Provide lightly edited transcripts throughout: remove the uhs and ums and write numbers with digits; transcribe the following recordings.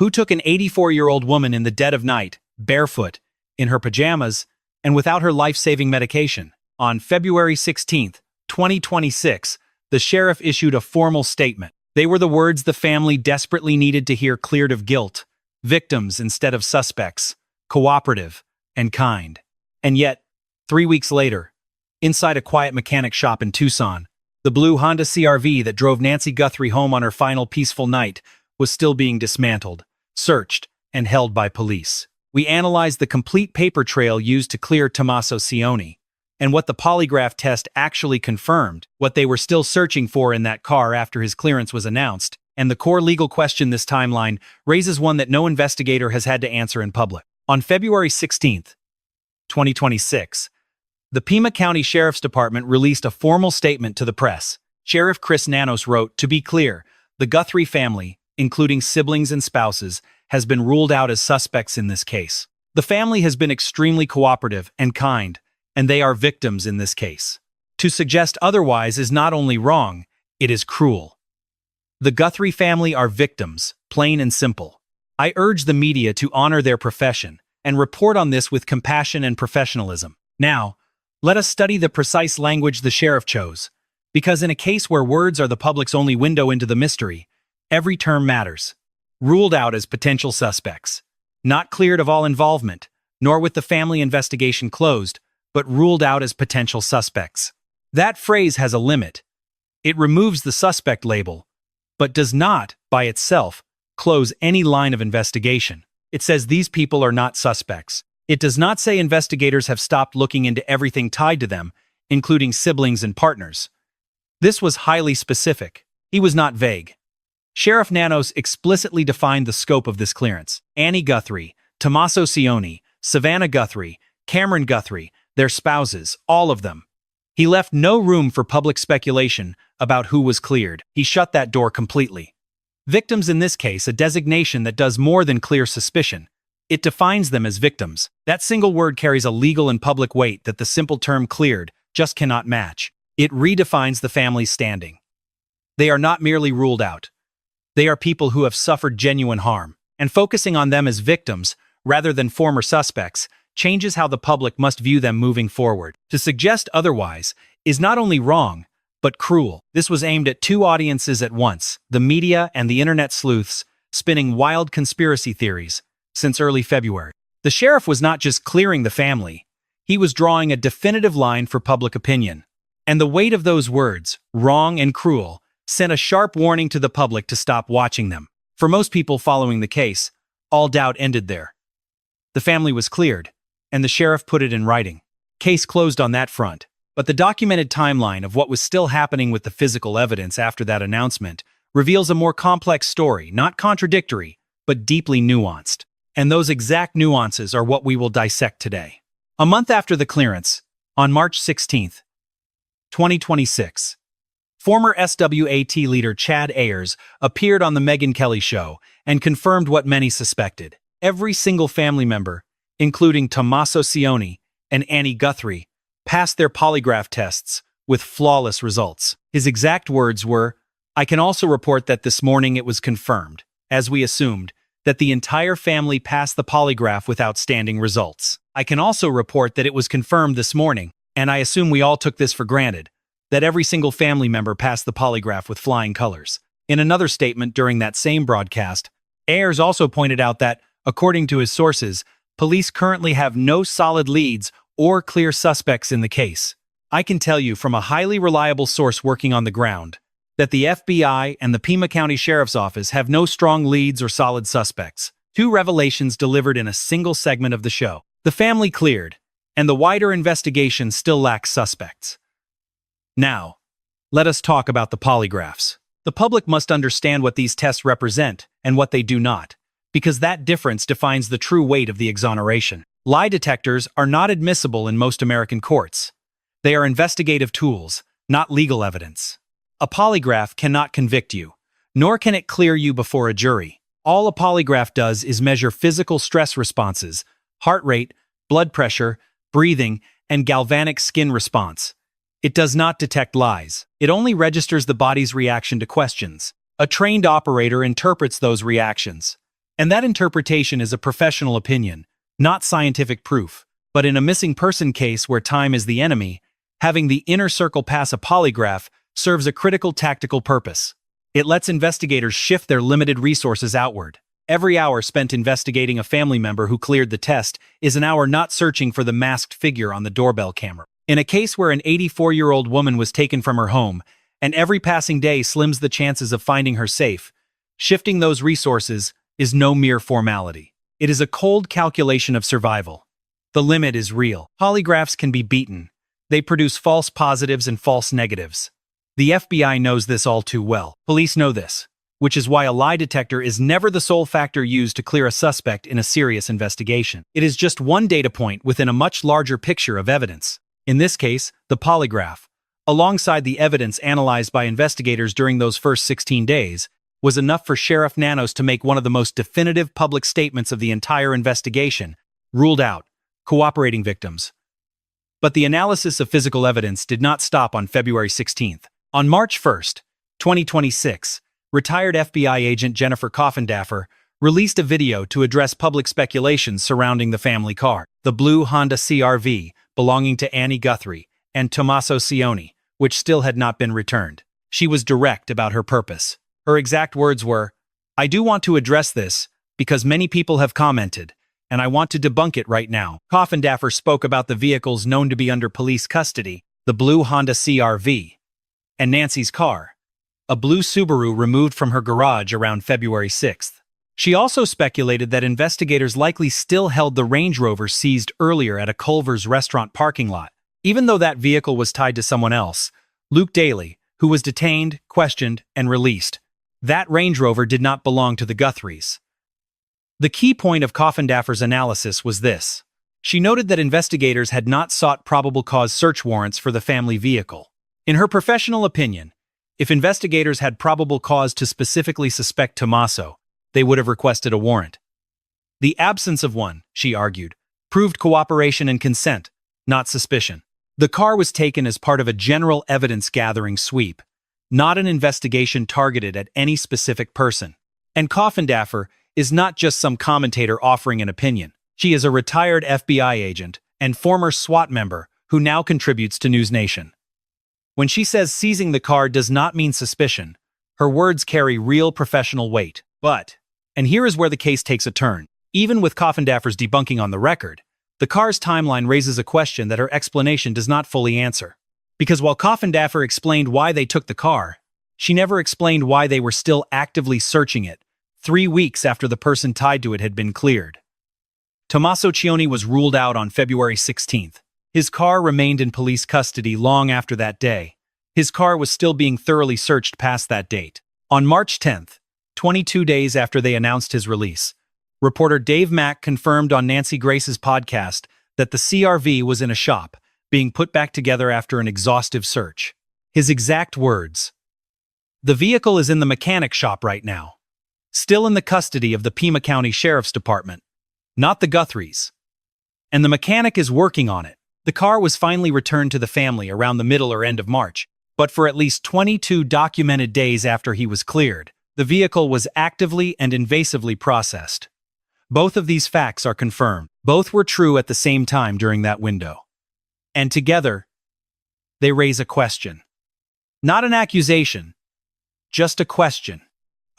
Who took an 84-year-old woman in the dead of night, barefoot, in her pajamas, and without her life-saving medication? On February 16, 2026, the sheriff issued a formal statement. They were the words the family desperately needed to hear, cleared of guilt, victims instead of suspects, cooperative and kind. And yet, 3 weeks later, inside a quiet mechanic shop in Tucson, the blue Honda CR-V that drove Nancy Guthrie home on her final peaceful night was still being dismantled, searched, and held by police. We analyzed the complete paper trail used to clear Tommaso Cioni, and what the polygraph test actually confirmed, what they were still searching for in that car after his clearance was announced, and the core legal question this timeline raises one that no investigator has had to answer in public. On February 16, 2026, the Pima County Sheriff's Department released a formal statement to the press. Sheriff Chris Nanos wrote, "To be clear, the Guthrie family, including siblings and spouses, has been ruled out as suspects in this case. The family has been extremely cooperative and kind, and they are victims in this case. To suggest otherwise is not only wrong, it is cruel. The Guthrie family are victims, plain and simple. I urge the media to honor their profession and report on this with compassion and professionalism." Now, let us study the precise language the sheriff chose, because in a case where words are the public's only window into the mystery, every term matters. Ruled out as potential suspects. Not cleared of all involvement, nor with the family investigation closed, but ruled out as potential suspects. That phrase has a limit. It removes the suspect label, but does not, by itself, close any line of investigation. It says these people are not suspects. It does not say investigators have stopped looking into everything tied to them, including siblings and partners. This was highly specific. He was not vague. Sheriff Nanos explicitly defined the scope of this clearance. Annie Guthrie, Tommaso Cioni, Savannah Guthrie, Cameron Guthrie, their spouses, all of them. He left no room for public speculation about who was cleared. He shut that door completely. Victims in this case, a designation that does more than clear suspicion. It defines them as victims. That single word carries a legal and public weight that the simple term cleared just cannot match. It redefines the family's standing. They are not merely ruled out. They are people who have suffered genuine harm, and focusing on them as victims, rather than former suspects, changes how the public must view them moving forward. To suggest otherwise is not only wrong, but cruel. This was aimed at two audiences at once, the media and the internet sleuths, spinning wild conspiracy theories since early February. The sheriff was not just clearing the family, he was drawing a definitive line for public opinion. And the weight of those words, wrong and cruel, sent a sharp warning to the public to stop watching them. For most people following the case, all doubt ended there. The family was cleared, and the sheriff put it in writing. Case closed on that front. But the documented timeline of what was still happening with the physical evidence after that announcement reveals a more complex story, not contradictory, but deeply nuanced. And those exact nuances are what we will dissect today. A month after the clearance, on March 16, 2026, former SWAT leader Chad Ayers appeared on The Megyn Kelly Show and confirmed what many suspected. Every single family member, including Tommaso Cioni and Annie Guthrie, passed their polygraph tests with flawless results. His exact words were, "I can also report that this morning it was confirmed, as we assumed, that the entire family passed the polygraph with outstanding results. I can also report that it was confirmed this morning, and I assume we all took this for granted, that every single family member passed the polygraph with flying colors." In another statement during that same broadcast, Ayers also pointed out that, according to his sources, police currently have no solid leads or clear suspects in the case. I can tell you from a highly reliable source working on the ground that the FBI and the Pima County Sheriff's Office have no strong leads or solid suspects. Two revelations delivered in a single segment of the show. The family cleared, and the wider investigation still lacks suspects. Now, let us talk about the polygraphs. The public must understand what these tests represent and what they do not, because that difference defines the true weight of the exoneration. Lie detectors are not admissible in most American courts. They are investigative tools, not legal evidence. A polygraph cannot convict you, nor can it clear you before a jury. All a polygraph does is measure physical stress responses, heart rate, blood pressure, breathing, and galvanic skin response. It does not detect lies. It only registers the body's reaction to questions. A trained operator interprets those reactions. And that interpretation is a professional opinion, not scientific proof. But in a missing person case where time is the enemy, having the inner circle pass a polygraph serves a critical tactical purpose. It lets investigators shift their limited resources outward. Every hour spent investigating a family member who cleared the test is an hour not searching for the masked figure on the doorbell camera. In a case where an 84-year-old woman was taken from her home, and every passing day slims the chances of finding her safe, shifting those resources is no mere formality. It is a cold calculation of survival. The limit is real. Polygraphs can be beaten. They produce false positives and false negatives. The FBI knows this all too well. Police know this, which is why a lie detector is never the sole factor used to clear a suspect in a serious investigation. It is just one data point within a much larger picture of evidence. In this case, the polygraph, alongside the evidence analyzed by investigators during those first 16 days, was enough for Sheriff Nanos to make one of the most definitive public statements of the entire investigation: ruled out cooperating victims. But the analysis of physical evidence did not stop on February 16th. On March 1st, 2026, retired FBI agent Jennifer Coffindaffer released a video to address public speculations surrounding the family car, the blue Honda CR-V belonging to Nancy Guthrie and Tommaso Cioni, which still had not been returned. She was direct about her purpose. Her exact words were, "I do want to address this because many people have commented, and I want to debunk it right now." Coffindaffer spoke about the vehicles known to be under police custody, the blue Honda CR-V, and Nancy's car, a blue Subaru removed from her garage around February 6th. She also speculated that investigators likely still held the Range Rover seized earlier at a Culver's restaurant parking lot. Even though that vehicle was tied to someone else, Luke Daly, who was detained, questioned, and released, that Range Rover did not belong to the Guthries. The key point of Coffindaffer's analysis was this. She noted that investigators had not sought probable cause search warrants for the family vehicle. In her professional opinion, if investigators had probable cause to specifically suspect Tommaso, they would have requested a warrant. The absence of one, she argued, proved cooperation and consent, not suspicion. The car was taken as part of a general evidence-gathering sweep, not an investigation targeted at any specific person. And Coffindaffer is not just some commentator offering an opinion. She is a retired FBI agent and former SWAT member who now contributes to News Nation. When she says seizing the car does not mean suspicion, her words carry real professional weight. But, and here is where the case takes a turn, even with Coffindaffer's debunking on the record, the car's timeline raises a question that her explanation does not fully answer. Because while Coffindaffer explained why they took the car, she never explained why they were still actively searching it 3 weeks after the person tied to it had been cleared. Tommaso Cioni was ruled out on February 16th. His car remained in police custody long after that day. His car was still being thoroughly searched past that date. On March 10th, 22 days after they announced his release, reporter Dave Mack confirmed on Nancy Grace's podcast that the CR-V was in a shop, being put back together after an exhaustive search. His exact words: "The vehicle is in the mechanic shop right now, still in the custody of the Pima County Sheriff's Department, not the Guthries. And the mechanic is working on it." The car was finally returned to the family around the middle or end of March, but for at least 22 documented days after he was cleared, the vehicle was actively and invasively processed. Both of these facts are confirmed. Both were true at the same time during that window. And together, they raise a question. Not an accusation, just a question.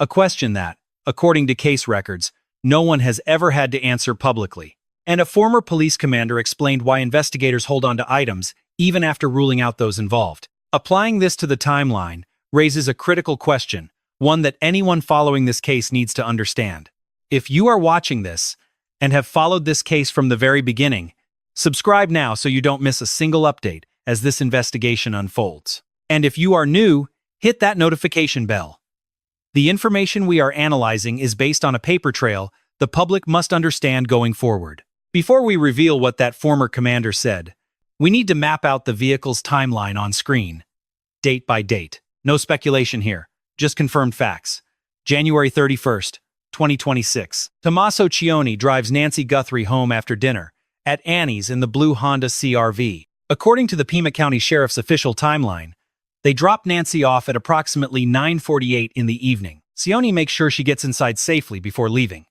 A question that, according to case records, no one has ever had to answer publicly. And a former police commander explained why investigators hold on to items even after ruling out those involved. Applying this to the timeline raises a critical question, one that anyone following this case needs to understand. If you are watching this and have followed this case from the very beginning, subscribe now so you don't miss a single update as this investigation unfolds. And if you are new, hit that notification bell. The information we are analyzing is based on a paper trail the public must understand going forward. Before we reveal what that former commander said, we need to map out the vehicle's timeline on screen, date by date. No speculation here, just confirmed facts. January 31st, 2026. Tommaso Cioni drives Nancy Guthrie home after dinner at Annie's in the blue Honda CR-V. According to the Pima County Sheriff's official timeline, they drop Nancy off at approximately 9:48 in the evening. Cioni makes sure she gets inside safely before leaving.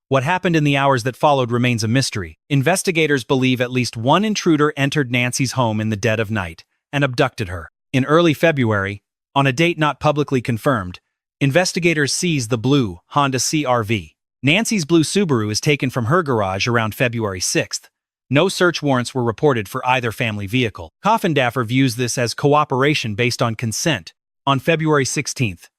What happened in the hours that followed remains a mystery. Investigators believe at least one intruder entered Nancy's home in the dead of night and abducted her. In early February, on a date not publicly confirmed, investigators seized the blue Honda CR-V. Nancy's blue Subaru is taken from her garage around February 6th. No search warrants were reported for either family vehicle. Coffindaffer views this as cooperation based on consent. On February 16th,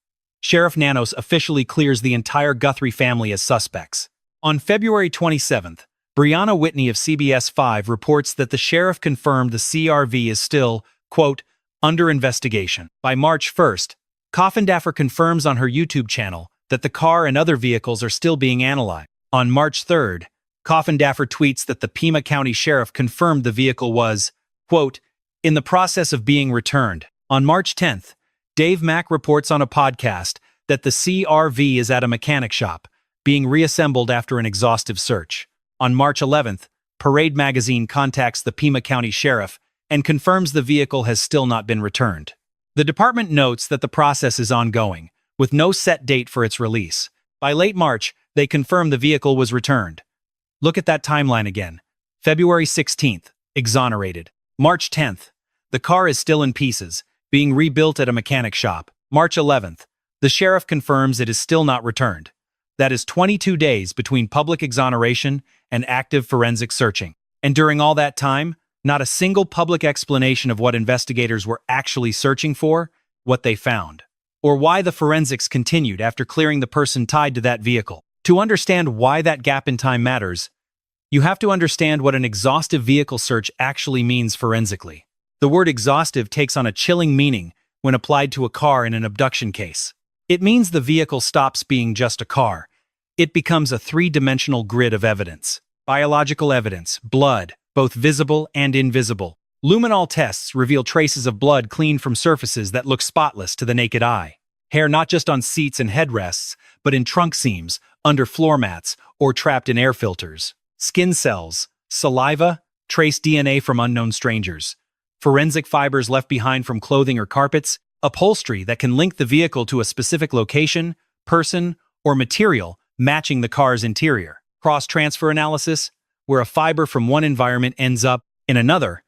Sheriff Nanos officially clears the entire Guthrie family as suspects. On February 27th, Brianna Whitney of CBS 5 reports that the sheriff confirmed the CR-V is still, quote, under investigation. By March 1st, Coffindaffer confirms on her YouTube channel that the car and other vehicles are still being analyzed. On March 3rd, Coffindaffer tweets that the Pima County Sheriff confirmed the vehicle was, quote, in the process of being returned. On March 10th, Dave Mack reports on a podcast that the CR-V is at a mechanic shop, being reassembled after an exhaustive search. On March 11th, Parade magazine contacts the Pima County Sheriff and confirms the vehicle has still not been returned. The department notes that the process is ongoing, with no set date for its release. By late March, they confirm the vehicle was returned. Look at that timeline again. February 16th, exonerated. March 10th, the car is still in pieces, being rebuilt at a mechanic shop. March 11th, the sheriff confirms it is still not returned. That is 22 days between public exoneration and active forensic searching. And during all that time, not a single public explanation of what investigators were actually searching for, what they found, or why the forensics continued after clearing the person tied to that vehicle. To understand why that gap in time matters, you have to understand what an exhaustive vehicle search actually means forensically. The word exhaustive takes on a chilling meaning when applied to a car in an abduction case. It means the vehicle stops being just a car. It becomes a three-dimensional grid of evidence. Biological evidence, blood, both visible and invisible. Luminol tests reveal traces of blood cleaned from surfaces that look spotless to the naked eye. Hair not just on seats and headrests, but in trunk seams, under floor mats, or trapped in air filters. Skin cells, saliva, trace DNA from unknown strangers. Forensic fibers left behind from clothing or carpets, upholstery that can link the vehicle to a specific location, person, or material matching the car's interior. Cross-transfer analysis, where a fiber from one environment ends up in another,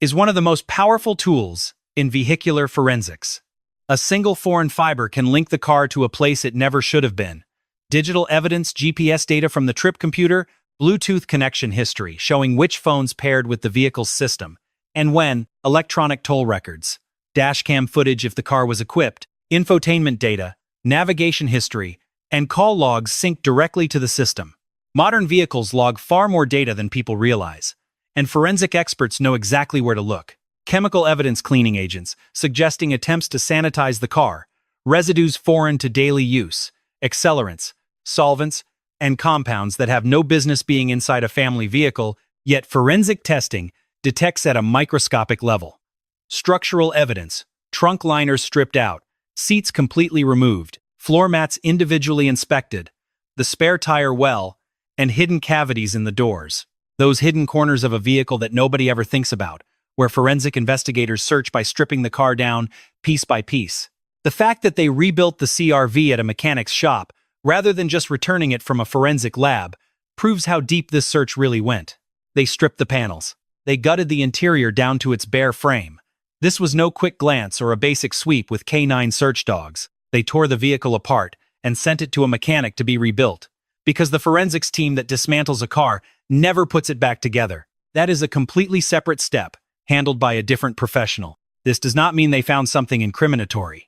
is one of the most powerful tools in vehicular forensics. A single foreign fiber can link the car to a place it never should have been. Digital evidence, GPS data from the trip computer, Bluetooth connection history showing which phones paired with the vehicle's system, and when, electronic toll records, dashcam footage if the car was equipped, infotainment data, navigation history, and call logs sync directly to the system. Modern vehicles log far more data than people realize, and forensic experts know exactly where to look. Chemical evidence cleaning agents, suggesting attempts to sanitize the car, residues foreign to daily use, accelerants, solvents, and compounds that have no business being inside a family vehicle, yet forensic testing detects at a microscopic level. Structural evidence, trunk liners stripped out, seats completely removed, floor mats individually inspected, the spare tire well, and hidden cavities in the doors. Those hidden corners of a vehicle that nobody ever thinks about, where forensic investigators search by stripping the car down piece by piece. The fact that they rebuilt the CR-V at a mechanic's shop, rather than just returning it from a forensic lab, proves how deep this search really went. They stripped the panels. They gutted the interior down to its bare frame. This was no quick glance or a basic sweep with canine search dogs. They tore the vehicle apart and sent it to a mechanic to be rebuilt. Because the forensics team that dismantles a car never puts it back together. That is a completely separate step, handled by a different professional. This does not mean they found something incriminatory.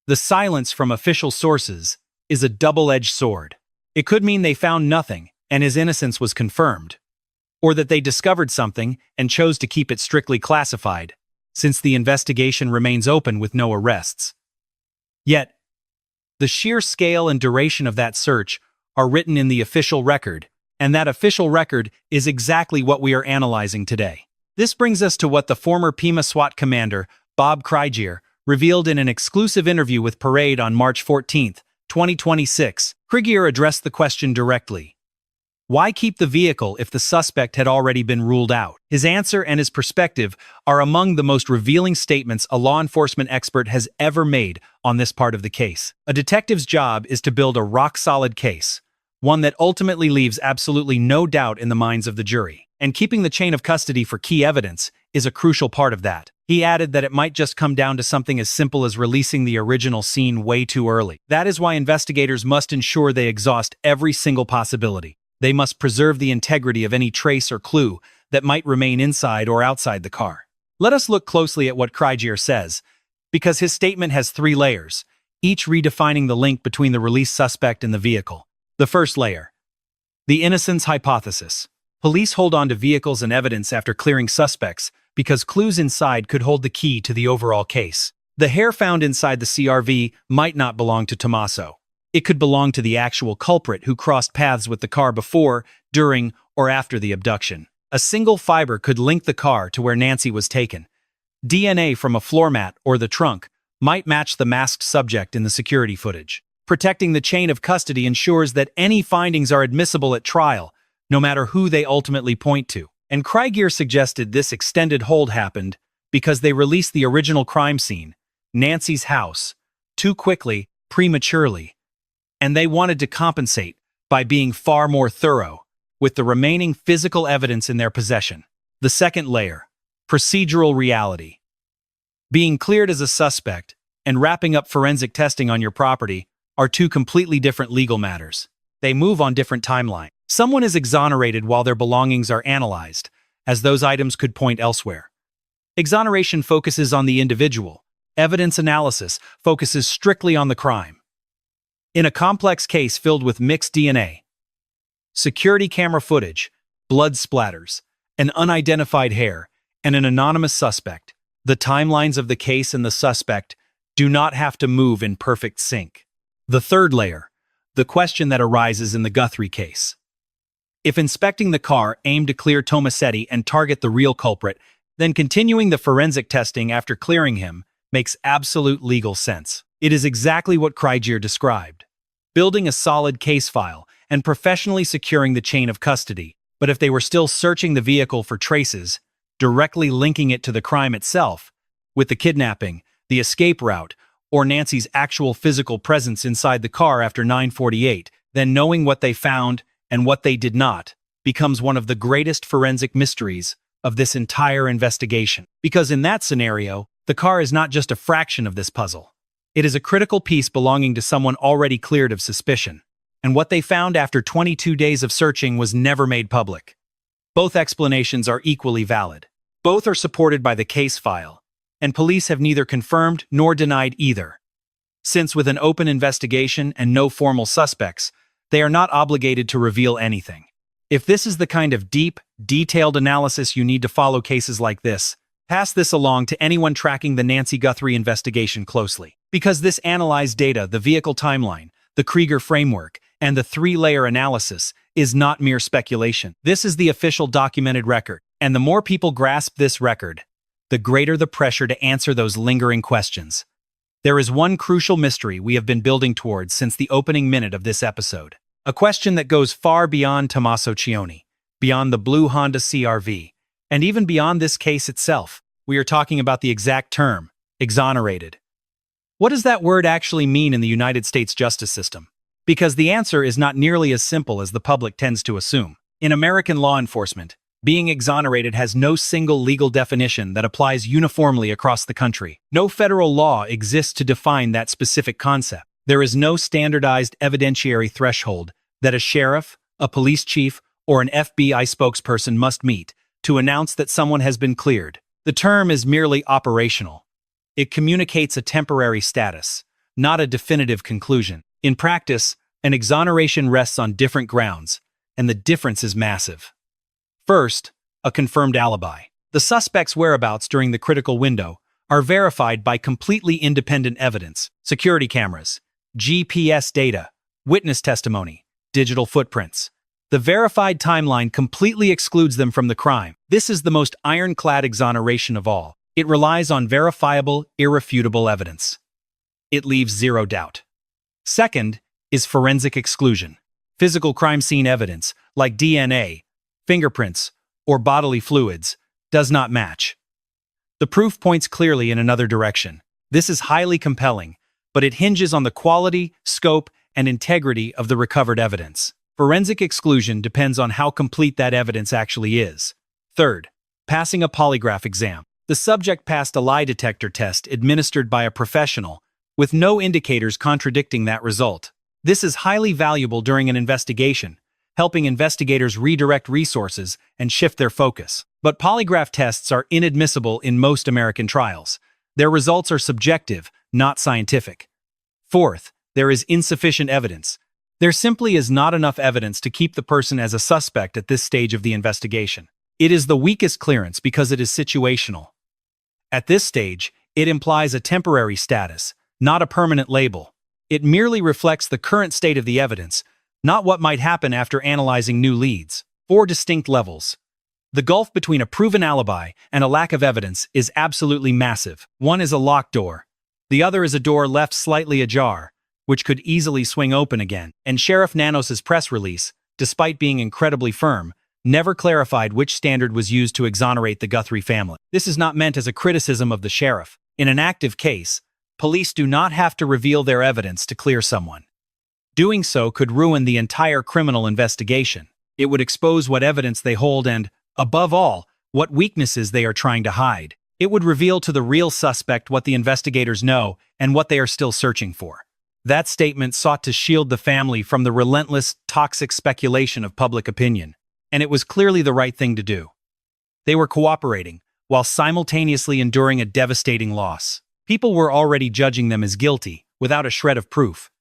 The silence from official sources is a double-edged sword. It could mean they found nothing and his innocence was confirmed, or that they discovered something and chose to keep it strictly classified, since the investigation remains open with no arrests. Yet, the sheer scale and duration of that search are written in the official record, and that official record is exactly what we are analyzing today. This brings us to what the former Pima SWAT commander, Bob Krieger, revealed in an exclusive interview with Parade on March 14, 2026. Krieger addressed the question directly. Why keep the vehicle if the suspect had already been ruled out? His answer and his perspective are among the most revealing statements a law enforcement expert has ever made on this part of the case. A detective's job is to build a rock-solid case, one that ultimately leaves absolutely no doubt in the minds of the jury. And keeping the chain of custody for key evidence is a crucial part of that. He added that it might just come down to something as simple as releasing the original scene way too early. That is why investigators must ensure they exhaust every single possibility. They must preserve the integrity of any trace or clue that might remain inside or outside the car. Let us look closely at what Krieger says, because his statement has 3 layers, each redefining the link between the released suspect and the vehicle. The first layer: the innocence hypothesis. Police hold on to vehicles and evidence after clearing suspects because clues inside could hold the key to the overall case. The hair found inside the CRV might not belong to Tommaso. It could belong to the actual culprit who crossed paths with the car before, during, or after the abduction. A single fiber could link the car to where Nancy was taken. DNA from a floor mat or the trunk might match the masked subject in the security footage. Protecting the chain of custody ensures that any findings are admissible at trial, no matter who they ultimately point to. And Krieger suggested this extended hold happened because they released the original crime scene, Nancy's house, too quickly, prematurely, and they wanted to compensate by being far more thorough with the remaining physical evidence in their possession. The second layer: procedural reality. Being cleared as a suspect and wrapping up forensic testing on your property are 2 completely different legal matters. They move on different timelines. Someone is exonerated while their belongings are analyzed, as those items could point elsewhere. Exoneration focuses on the individual. Evidence analysis focuses strictly on the crime. In a complex case filled with mixed DNA, security camera footage, blood splatters, an unidentified hair, and an anonymous suspect, the timelines of the case and the suspect do not have to move in perfect sync. The third layer: the question that arises in the Guthrie case. If inspecting the car aimed to clear Tomasetti and target the real culprit, then continuing the forensic testing after clearing him makes absolute legal sense. It is exactly what Krieger described: building a solid case file and professionally securing the chain of custody. But if they were still searching the vehicle for traces, directly linking it to the crime itself, with the kidnapping, the escape route, or Nancy's actual physical presence inside the car after 9:48, then knowing what they found and what they did not becomes one of the greatest forensic mysteries of this entire investigation. Because in that scenario, the car is not just a fraction of this puzzle. It is a critical piece belonging to someone already cleared of suspicion. And what they found after 22 days of searching was never made public. Both explanations are equally valid. Both are supported by the case file, and police have neither confirmed nor denied either. Since with an open investigation and no formal suspects, they are not obligated to reveal anything. If this is the kind of deep, detailed analysis you need to follow cases like this, pass this along to anyone tracking the Nancy Guthrie investigation closely. Because this analyzed data, the vehicle timeline, the Krieger framework, and the 3-layer analysis is not mere speculation. This is the official documented record. And the more people grasp this record, the greater the pressure to answer those lingering questions. There is one crucial mystery we have been building towards since the opening minute of this episode. A question that goes far beyond Tommaso Cioni, beyond the blue Honda CRV, and even beyond this case itself. We are talking about the exact term, exonerated. What does that word actually mean in the United States justice system? Because the answer is not nearly as simple as the public tends to assume. In American law enforcement, being exonerated has no single legal definition that applies uniformly across the country. No federal law exists to define that specific concept. There is no standardized evidentiary threshold that a sheriff, a police chief, or an FBI spokesperson must meet to announce that someone has been cleared. The term is merely operational. It communicates a temporary status, not a definitive conclusion. In practice, an exoneration rests on different grounds, and the difference is massive. First, a confirmed alibi. The suspect's whereabouts during the critical window are verified by completely independent evidence: security cameras, GPS data, witness testimony, digital footprints. The verified timeline completely excludes them from the crime. This is the most ironclad exoneration of all. It relies on verifiable, irrefutable evidence. It leaves zero doubt. Second is forensic exclusion. Physical crime scene evidence, like DNA, fingerprints, or bodily fluids, does not match. The proof points clearly in another direction. This is highly compelling, but it hinges on the quality, scope, and integrity of the recovered evidence. Forensic exclusion depends on how complete that evidence actually is. Third, passing a polygraph exam. The subject passed a lie detector test administered by a professional, with no indicators contradicting that result. This is highly valuable during an investigation, helping investigators redirect resources and shift their focus. But polygraph tests are inadmissible in most American trials. Their results are subjective, not scientific. Fourth, there is insufficient evidence. There simply is not enough evidence to keep the person as a suspect at this stage of the investigation. It is the weakest clearance because it is situational. At this stage, it implies a temporary status, not a permanent label. It merely reflects the current state of the evidence, not what might happen after analyzing new leads. 4 distinct levels. The gulf between a proven alibi and a lack of evidence is absolutely massive. One is a locked door. The other is a door left slightly ajar, which could easily swing open again. And Sheriff Nanos's press release, despite being incredibly firm, never clarified which standard was used to exonerate the Guthrie family. This is not meant as a criticism of the sheriff. In an active case, police do not have to reveal their evidence to clear someone. Doing so could ruin the entire criminal investigation. It would expose what evidence they hold and, above all, what weaknesses they are trying to hide. It would reveal to the real suspect what the investigators know and what they are still searching for. That statement sought to shield the family from the relentless, toxic speculation of public opinion, and it was clearly the right thing to do. They were cooperating, while simultaneously enduring a devastating loss. People were already judging them as guilty, without a shred of proof.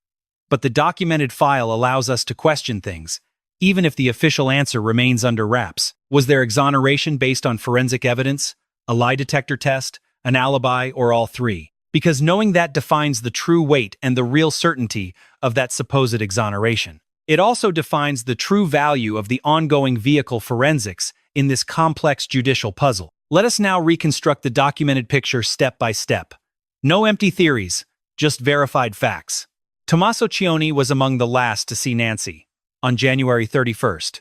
But the documented file allows us to question things, even if the official answer remains under wraps. Was their exoneration based on forensic evidence, a lie detector test, an alibi, or all three? Because knowing that defines the true weight and the real certainty of that supposed exoneration. It also defines the true value of the ongoing vehicle forensics in this complex judicial puzzle. Let us now reconstruct the documented picture step by step. No empty theories, just verified facts. Tommaso Cioni was among the last to see Nancy, on January 31st.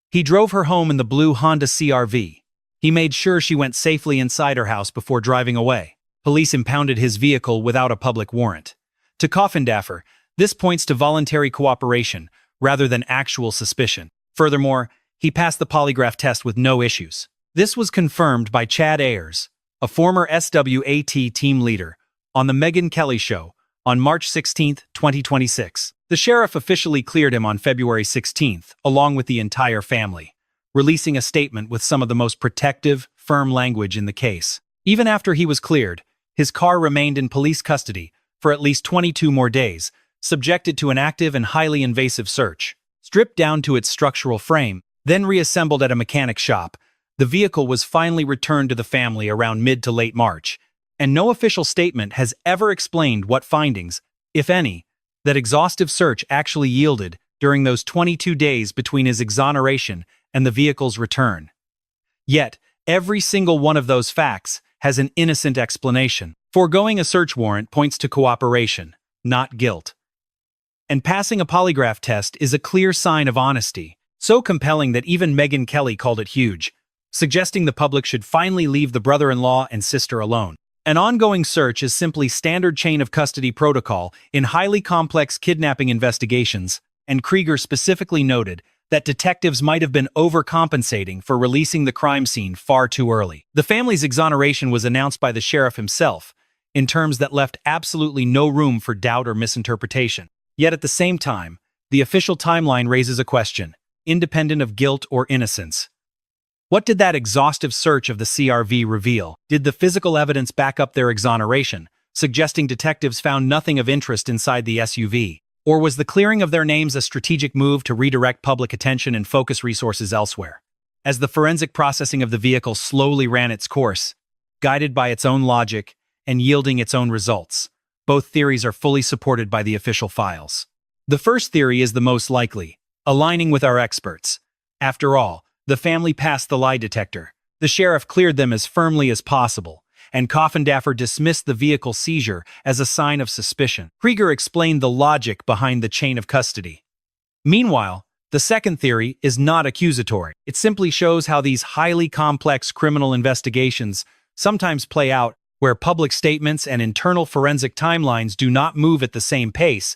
He drove her home in the blue Honda CR-V. He made sure she went safely inside her house before driving away. Police impounded his vehicle without a public warrant. To Coffindaffer, this points to voluntary cooperation rather than actual suspicion. Furthermore, he passed the polygraph test with no issues. This was confirmed by Chad Ayers, a former SWAT team leader, on The Megyn Kelly Show on March 16, 2026. The sheriff officially cleared him on February 16th, along with the entire family, releasing a statement with some of the most protective, firm language in the case. Even after he was cleared, his car remained in police custody for at least 22 more days, subjected to an active and highly invasive search. Stripped down to its structural frame, then reassembled at a mechanic shop, the vehicle was finally returned to the family around mid to late March, and no official statement has ever explained what findings, if any, that exhaustive search actually yielded during those 22 days between his exoneration and the vehicle's return. Yet, every single one of those facts has an innocent explanation. Foregoing a search warrant points to cooperation, not guilt. And passing a polygraph test is a clear sign of honesty, so compelling that even Megyn Kelly called it huge, suggesting the public should finally leave the brother-in-law and sister alone. An ongoing search is simply standard chain of custody protocol in highly complex kidnapping investigations, and Krieger specifically noted that detectives might have been overcompensating for releasing the crime scene far too early. The family's exoneration was announced by the sheriff himself, in terms that left absolutely no room for doubt or misinterpretation. Yet at the same time, the official timeline raises a question, independent of guilt or innocence. What did that exhaustive search of the CR-V reveal? Did the physical evidence back up their exoneration, suggesting detectives found nothing of interest inside the SUV? Or was the clearing of their names a strategic move to redirect public attention and focus resources elsewhere? As the forensic processing of the vehicle slowly ran its course, guided by its own logic and yielding its own results, both theories are fully supported by the official files. The first theory is the most likely, aligning with our experts. After all, the family passed the lie detector. The sheriff cleared them as firmly as possible, and Coffindaffer dismissed the vehicle seizure as a sign of suspicion. Krieger explained the logic behind the chain of custody. Meanwhile, the second theory is not accusatory. It simply shows how these highly complex criminal investigations sometimes play out, where public statements and internal forensic timelines do not move at the same pace,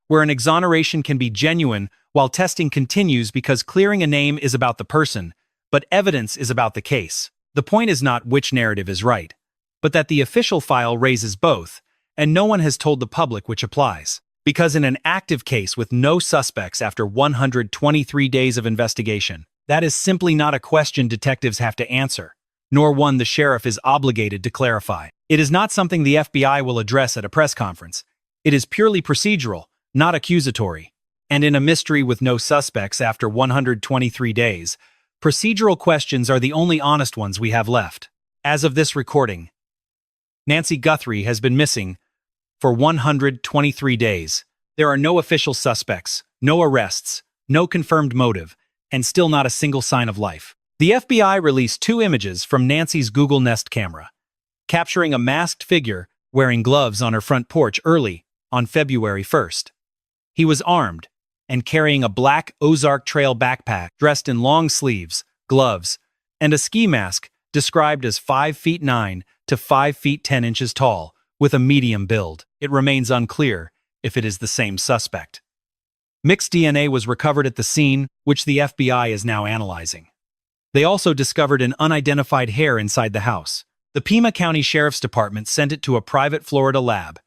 where an exoneration can be genuine while testing continues because clearing a name is about the person, but evidence is about the case. The point is not which narrative is right, but that the official file raises both, and no one has told the public which applies. Because in an active case with no suspects after 123 days of investigation, that is simply not a question detectives have to answer, nor one the sheriff is obligated to clarify. It is not something the FBI will address at a press conference. It is purely procedural, not accusatory. And in a mystery with no suspects after 123 days, procedural questions are the only honest ones we have left. As of this recording, Nancy Guthrie has been missing for 123 days. There are no official suspects, no arrests, no confirmed motive, and still not a single sign of life. The FBI released 2 images from Nancy's Google Nest camera, capturing a masked figure wearing gloves on her front porch early on February 1st. He was armed and carrying a black Ozark Trail backpack dressed in long sleeves, gloves, and a ski mask described as 5 feet 9 to 5 feet 10 inches tall, with a medium build. It remains unclear if it is the same suspect. Mixed DNA was recovered at the scene, which the FBI is now analyzing. They also discovered an unidentified hair inside the house. The Pima County Sheriff's Department sent it to a private Florida lab,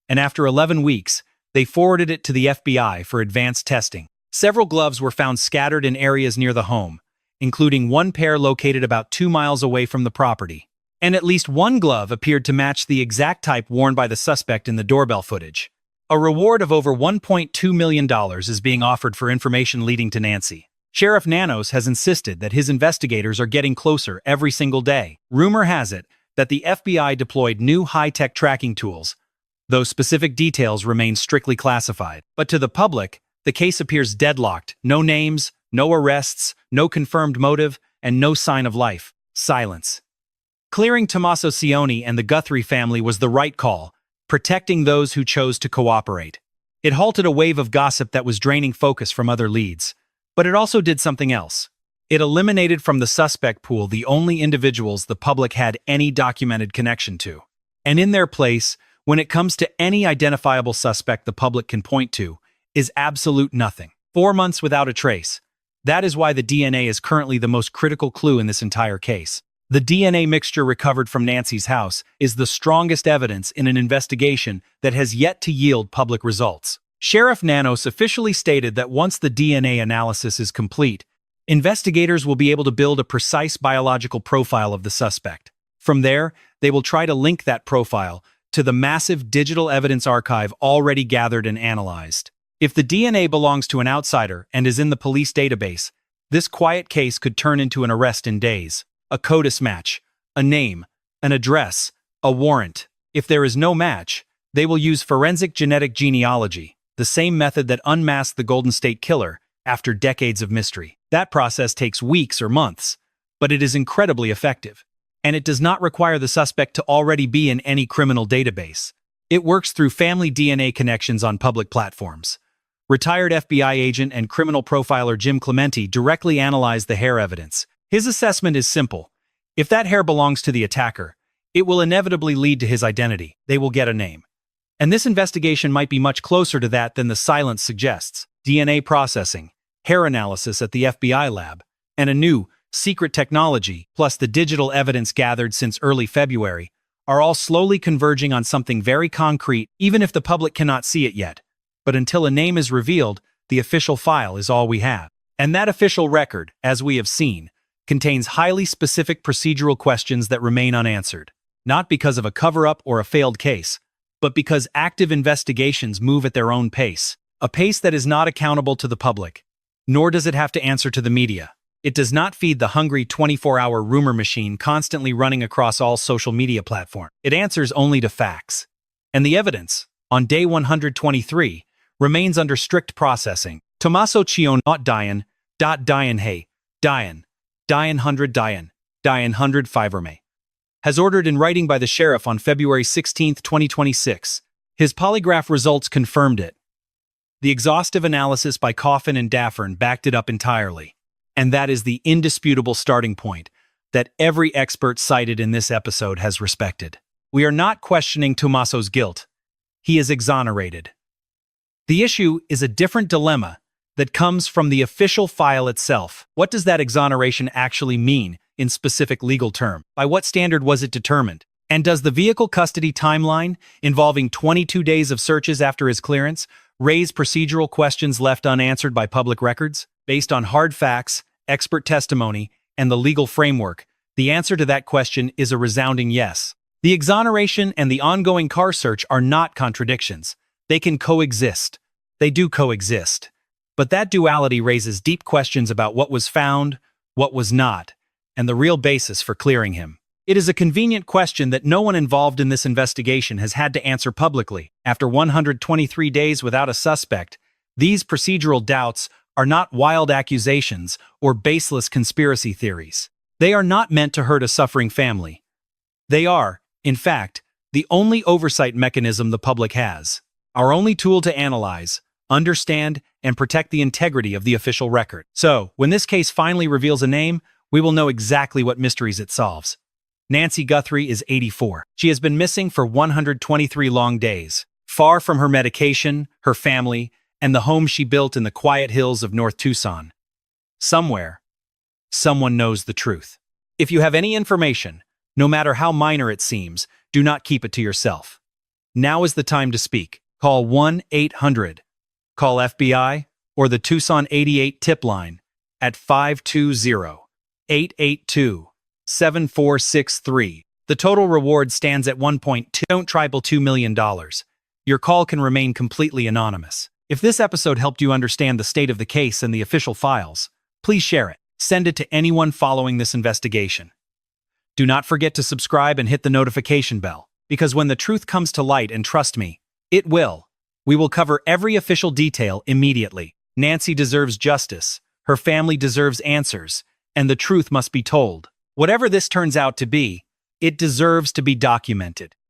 and after 11 weeks, they forwarded it to the FBI for advanced testing. Several gloves were found scattered in areas near the home, including one pair located about 2 miles away from the property. And at least one glove appeared to match the exact type worn by the suspect in the doorbell footage. A reward of over $1.2 million is being offered for information leading to Nancy. Sheriff Nanos has insisted that his investigators are getting closer every single day. Rumor has it that the FBI deployed new high-tech tracking tools, though specific details remain strictly classified. But to the public, the case appears deadlocked. No names, no arrests, no confirmed motive, and no sign of life. Silence. Clearing Tommaso Cioni and the Guthrie family was the right call, protecting those who chose to cooperate. It halted a wave of gossip that was draining focus from other leads. But it also did something else. It eliminated from the suspect pool the only individuals the public had any documented connection to. And in their place, when it comes to any identifiable suspect the public can point to, is absolute nothing. 4 months without a trace. That is why the DNA is currently the most critical clue in this entire case. The DNA mixture recovered from Nancy's house is the strongest evidence in an investigation that has yet to yield public results. Sheriff Nanos officially stated that once the DNA analysis is complete, investigators will be able to build a precise biological profile of the suspect. From there, they will try to link that profile to the massive digital evidence archive already gathered and analyzed. If the DNA belongs to an outsider and is in the police database, this quiet case could turn into an arrest in days. A CODIS match, a name, an address, a warrant. If there is no match, they will use forensic genetic genealogy, the same method that unmasked the Golden State Killer after decades of mystery. That process takes weeks or months, but it is incredibly effective. And it does not require the suspect to already be in any criminal database. It works through family DNA connections on public platforms. Retired FBI agent and criminal profiler Jim Clementi directly analyzed the hair evidence. His assessment is simple. If that hair belongs to the attacker, it will inevitably lead to his identity. They will get a name. And this investigation might be much closer to that than the silence suggests. DNA processing, hair analysis at the FBI lab, and a new, secret technology, plus the digital evidence gathered since early February, are all slowly converging on something very concrete, even if the public cannot see it yet. But until a name is revealed, the official file is all we have. And that official record, as we have seen, contains highly specific procedural questions that remain unanswered, not because of a cover-up or a failed case, but because active investigations move at their own pace, a pace that is not accountable to the public, nor does it have to answer to the media. It does not feed the hungry 24-hour rumor machine constantly running across all social media platforms. It answers only to facts. And the evidence, on day 123, remains under strict processing. Tommaso Cioni not Dian, hey, Dian 100 Dian 105 May, has ordered in writing by the sheriff on February 16, 2026. His polygraph results confirmed it. The exhaustive analysis by Coffin and Daffern backed it up entirely. And that is the indisputable starting point that every expert cited in this episode has respected. We are not questioning Tommaso's guilt. He is exonerated. The issue is a different dilemma that comes from the official file itself. What does that exoneration actually mean in specific legal term? By what standard was it determined? And does the vehicle custody timeline, involving 22 days of searches after his clearance, raise procedural questions left unanswered by public records? Based on hard facts, expert testimony, and the legal framework, the answer to that question is a resounding yes. The exoneration and the ongoing car search are not contradictions. They can coexist. They do coexist. But that duality raises deep questions about what was found, what was not, and the real basis for clearing him. It is a convenient question that no one involved in this investigation has had to answer publicly. After 123 days without a suspect, these procedural doubts are not wild accusations or baseless conspiracy theories. They are not meant to hurt a suffering family. They are, in fact, the only oversight mechanism the public has, our only tool to analyze, understand, and protect the integrity of the official record. So, when this case finally reveals a name, we will know exactly what mysteries it solves. Nancy Guthrie is 84. She has been missing for 123 long days, far from her medication, her family, and the home she built in the quiet hills of North Tucson. Somewhere, someone knows the truth. If you have any information, no matter how minor it seems, do not keep it to yourself. Now is the time to speak. Call 1-800. Call FBI or the Tucson 88 tip line at 520-882-7463. The total reward stands at $1.2 million. Your call can remain completely anonymous. If this episode helped you understand the state of the case and the official files, please share it. Send it to anyone following this investigation. Do not forget to subscribe and hit the notification bell, because when the truth comes to light, and trust me, it will, we will cover every official detail immediately. Nancy deserves justice, her family deserves answers, and the truth must be told. Whatever this turns out to be, it deserves to be documented.